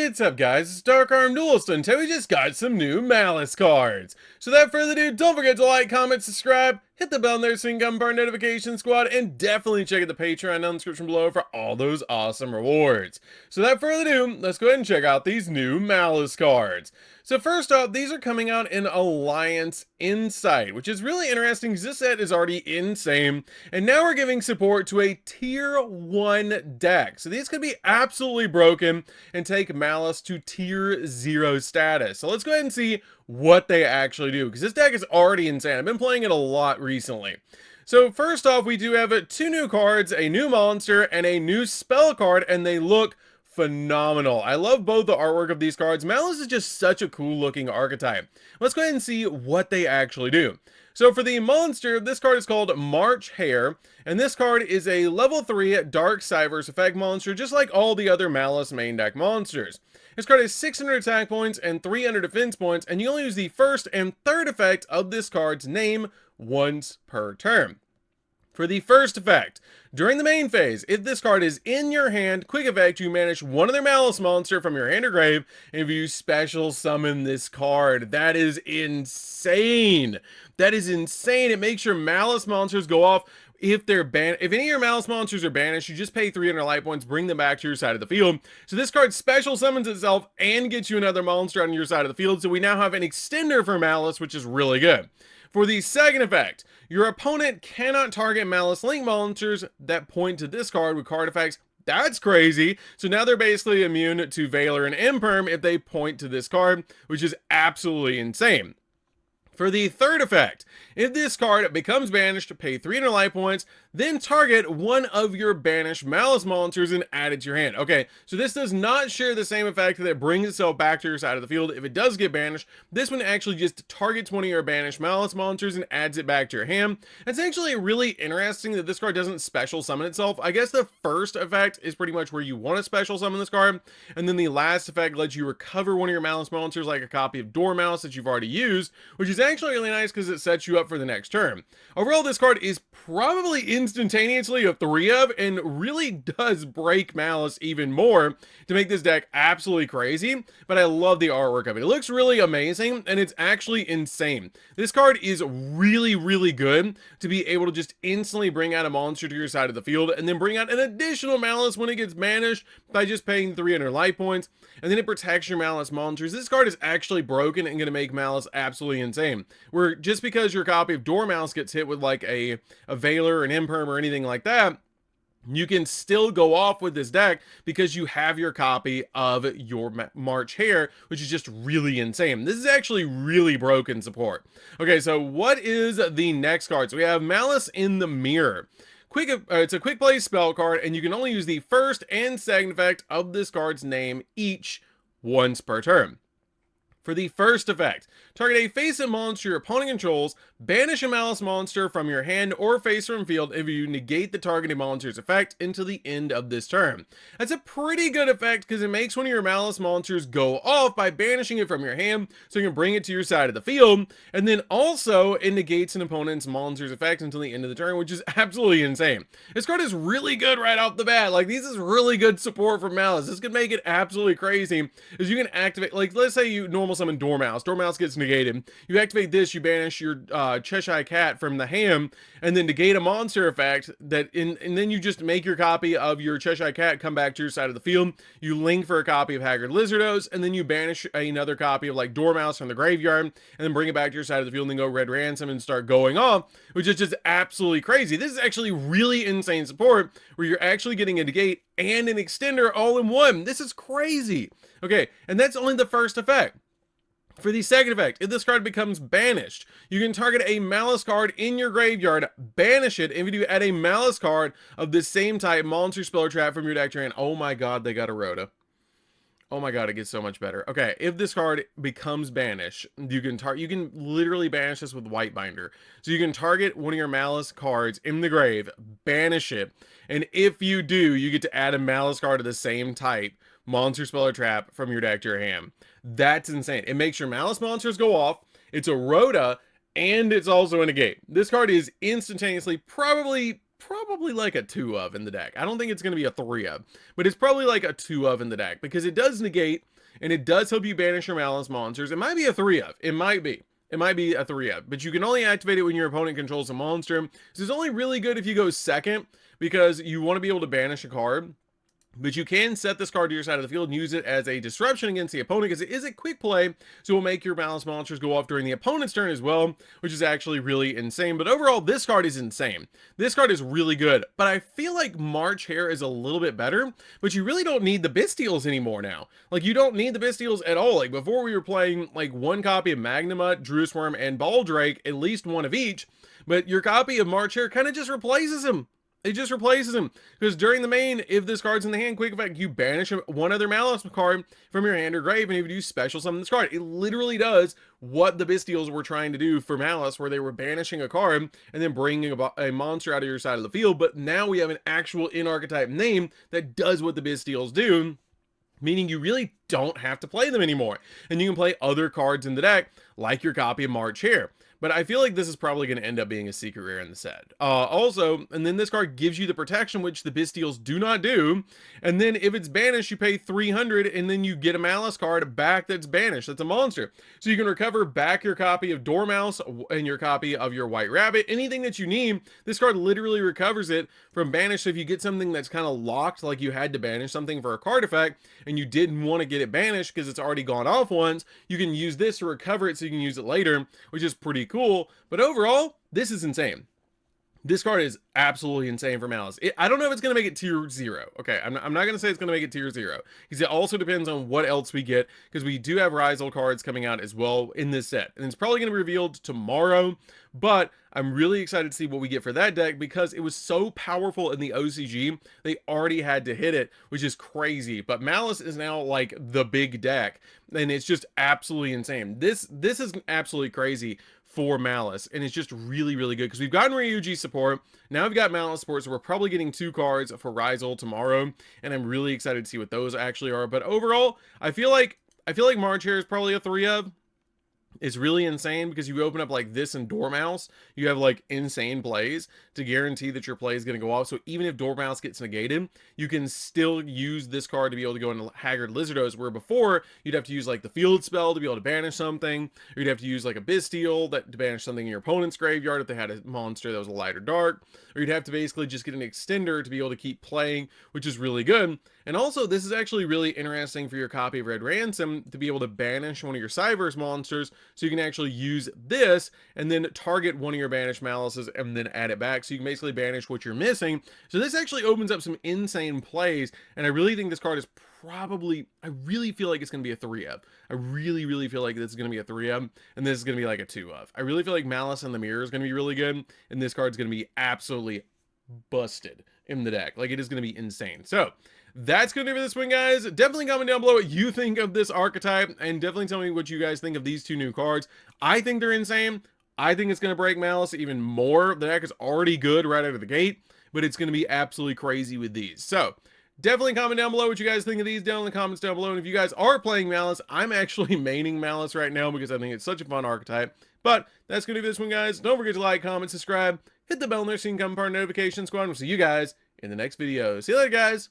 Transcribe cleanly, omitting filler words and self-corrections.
What's up guys, it's DarkArmedDuelist and today we just got some new Maliss cards. So without further ado, don't forget to like, comment, subscribe, hit the bell in there so you can become our notification squad, and definitely check out the Patreon down in the description below for all those awesome rewards. So without further ado, let's go ahead and check out these new Maliss cards. So first off, these are coming out in Alliance Insight, which is really interesting because this set is already insane, and now we're giving support to a tier 1 deck. So these could be absolutely broken and take Maliss to tier 0 status. So let's go ahead and see what they actually do, because this deck is already insane. I've been playing it a lot recently. So first off, we do have two new cards, a new monster and a new spell card, and they look phenomenal. I love both the artwork of these cards. Maliss is just such a cool looking archetype. Let's go ahead and see what they actually do. So for the monster, this card is called March Hare, and this card is a level 3 Dark Cyberse effect monster, just like all the other Maliss main deck monsters. This card has 600 attack points and 300 defense points, and you only use the first and third effect of this card's name once per turn. For the first effect, during the main phase, if this card is in your hand, quick effect, you banish one other Maliss monster from your hand or grave, and if you special summon this card. That is insane. That is insane. It makes your Maliss monsters go off. If they're if any of your Maliss monsters are banished, you just pay 300 life points, bring them back to your side of the field. So this card special summons itself and gets you another monster on your side of the field. So we now have an extender for Maliss, which is really good. For the second effect, your opponent cannot target Maliss Link monsters that point to this card with card effects. That's crazy. So now they're basically immune to Valor and Imperm if they point to this card, which is absolutely insane. For the third effect, if this card becomes banished, pay 300 life points, then target one of your banished Maliss monsters and add it to your hand. Okay, so this does not share the same effect that brings itself back to your side of the field. If it does get banished, this one actually just targets one of your banished Maliss monsters and adds it back to your hand. It's actually really interesting that this card doesn't special summon itself. I guess the first effect is pretty much where you want to special summon this card, and then the last effect lets you recover one of your Maliss monsters, like a copy of Dormouse that you've already used, which is actually really nice because it sets you up for the next turn. Overall, this card is probably instantaneously a 3 of, and really does break Maliss even more to make this deck absolutely crazy, but I love the artwork of it. It looks really amazing, and it's actually insane. This card is really, really good to be able to just instantly bring out a monster to your side of the field, and then bring out an additional Maliss when it gets banished by just paying 300 life points, and then it protects your Maliss monsters. This card is actually broken and going to make Maliss absolutely insane. Where just because your copy of Dormouse gets hit with like a Valor, an Imperm, or anything like that, you can still go off with this deck because you have your copy of your March Hare, which is just really insane. This is actually really broken support. Okay, so what is the next card? So we have Maliss in the Mirror. It's a quick play spell card, and you can only use the first and second effect of this card's name each once per turn. For the first effect, target a face-up monster your opponent controls, banish a Maliss monster from your hand or face from field if you negate the targeted monster's effect until the end of this turn. That's a pretty good effect because it makes one of your Maliss monsters go off by banishing it from your hand so you can bring it to your side of the field, and then also it negates an opponent's monster's effect until the end of the turn, which is absolutely insane. This card is really good right off the bat. Like, this is really good support for Maliss. This could make it absolutely crazy, as you can activate, like, let's say you normal summon Dormouse. Dormouse gets negated. You activate this, you banish your Cheshire Cat from the hand, and then negate a monster effect that and then you just make your copy of your Cheshire Cat come back to your side of the field. You link for a copy of Haggard Lizardos, and then you banish another copy of like Dormouse from the graveyard, and then bring it back to your side of the field, and then go Red Ransom and start going off, which is just absolutely crazy. This is actually really insane support where you're actually getting a negate and an extender all in one. This is crazy. Okay, and that's only the first effect. For the second effect, if this card becomes banished, you can target a Maliss card in your graveyard, banish it, and if you add a Maliss card of the same type, monster, spell, or trap from your deck to your hand. Oh my god, they got a Rhoda. Oh my god, it gets so much better. Okay, if this card becomes banished, you can literally banish this with White Binder. So you can target one of your Maliss cards in the grave, banish it, and if you do, you get to add a Maliss card of the same type, monster, spell, or trap from your deck to your hand. That's insane. It makes your Maliss monsters go off. It's a Rhoda, and it's also a negate. This card is instantaneously probably like a 2 of in the deck. I don't think it's going to be a 3 of, but it's probably like a 2 of in the deck because it does negate and it does help you banish your Maliss monsters. It might be a 3 of. It might be. It might be a 3 of, but you can only activate it when your opponent controls a monster. So it's only really good if you go second, because you want to be able to banish a card. But you can set this card to your side of the field and use it as a disruption against the opponent, because it is a quick play, so it will make your Maliss monsters go off during the opponent's turn as well, which is actually really insane. But overall, this card is insane. This card is really good, but I feel like March Hare is a little bit better, but you really don't need the Bystials anymore now. Like, you don't need the Bystials at all. Like, before we were playing, like, one copy of Magnamut, Drewsworm, and Baldrake, at least one of each, but your copy of March Hare kind of just replaces him. It just replaces him, because during the main, if this card's in the hand, quick effect, you banish one other Maliss card from your hand or grave, and if you do special summon this card, it literally does what the Bystials were trying to do for Maliss, where they were banishing a card and then bringing a monster out of your side of the field. But now we have an actual in-archetype name that does what the Bystials do, meaning you really don't have to play them anymore, and you can play other cards in the deck, like your copy of March Hare. But I feel like this is probably going to end up being a secret rare in the set. Also, and then this card gives you the protection, which the Bystials do not do. And then if it's banished, you pay 300, and then you get a Maliss card back that's banished. That's a monster. So you can recover back your copy of Dormouse and your copy of your White Rabbit. Anything that you need, this card literally recovers it from banish. So if you get something that's kind of locked, like you had to banish something for a card effect, and you didn't want to get it banished because it's already gone off once, you can use this to recover it so you can use it later, which is pretty cool. But overall, this is insane. This card is absolutely insane for Maliss. I don't know if it's going to make it tier 0. Okay, I'm not going to say it's going to make it tier 0, because it also depends on what else we get, because we do have Rizal cards coming out as well in this set, and it's probably going to be revealed tomorrow. But I'm really excited to see what we get for that deck, because it was so powerful in the OCG, they already had to hit it, which is crazy. But Maliss is now like the big deck, and it's just absolutely insane. This is absolutely crazy for Maliss, and it's just really, really good, because we've gotten Ryuji support, now we've got Maliss support, so we're probably getting 2 cards for Rizal tomorrow, and I'm really excited to see what those actually are. But overall, I feel like March Hare is probably a 3 of. It's really insane, because you open up like this and Dormouse, you have like insane plays to guarantee that your play is going to go off. So even if Dormouse gets negated, you can still use this card to be able to go into Haggard Lizardos, where before you'd have to use like the field spell to be able to banish something, or you'd have to use like a Bystial to banish something in your opponent's graveyard if they had a monster that was a light or dark, or you'd have to basically just get an extender to be able to keep playing, which is really good. And also, this is actually really interesting for your copy of Red Ransom to be able to banish one of your Cyverse monsters, so you can actually use this and then target one of your banished Malisses and then add it back, so you can basically banish what you're missing. So this actually opens up some insane plays, and I really think this card is probably, I really feel like it's going to be a 3 of. I really feel like this is going to be a 3 of, and this is going to be like a 2 of. I really feel like Maliss in the Mirror is going to be really good, and this card's going to be absolutely busted in the deck. Like, it is going to be insane. So that's going to do for this one, guys. Definitely comment down below what you think of this archetype, and definitely tell me what you guys think of these 2 new cards. I think they're insane. I think it's going to break Maliss even more. The deck is already good right out of the gate, but it's going to be absolutely crazy with these. So definitely comment down below what you guys think of these down in the comments down below. And if you guys are playing Maliss, I'm actually maining Maliss right now, because I think it's such a fun archetype. But that's going to do this one, guys. Don't forget to like, comment, subscribe, hit the bell on there so you can become part of the notification squad. We'll see you guys in the next video. See you later, guys.